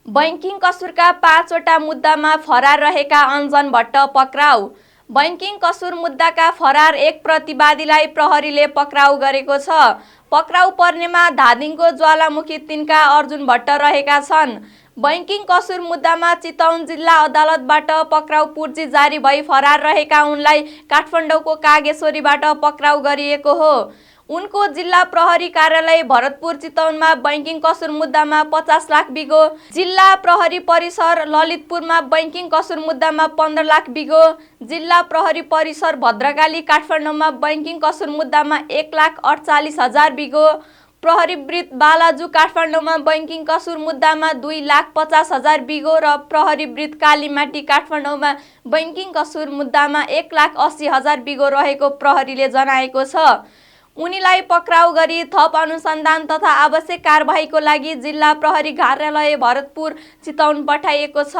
Banking कसुरका 5वटा मुद्दामा फरार रहेका अञ्जन भट्ट पक्राउ। बैंकिङ कसुर मुद्दाका फरार एक प्रतिवादीलाई प्रहरीले पक्राउ गरेको छ। पक्राउ पर्नेमा धादिङको ज्वालामुखी 3का अर्जुन भट्ट रहेका छन्। बैंकिङ कसुर मुद्दामा चितवन जिल्ला अदालतबाट पक्राउ पूर्जी जारी भई फरार रहेका उनलाई काठमाडौँको कागेश्वरीबाट पक्राउ गरिएको हो। उनको जिल्ला प्रहरी कार्यालय भरतपुर चितवनमा बैंकिङ कसुर मुद्दामा 50 लाख बिगो, जिल्ला प्रहरी परिसर ललितपुरमा बैंकिङ कसुर मुद्दामा 15 लाख बिगो, जिल्ला प्रहरी परिसर भद्रकाली काठमाडौँमा बैंकिङ कसुर मुद्दामा 1,48,000 बिगो, प्रहरी वृत्त बालाजु काठमाडौँमा बैंकिङ कसुर मुद्दामा 2,50,000 बिगो र प्रहरी वृत्त कालीमाटी काठमाडौँमा बैंकिङ कसुर मुद्दामा 1,80,000 बिगो रहेको प्रहरीले जनाएको छ। उनीलाई पक्राउ गरी थप अनुसन्धान तथा आवश्यक कारबाहीको लागि जिल्ला प्रहरी कार्यालय भरतपुर चितवन पठाइएको छ।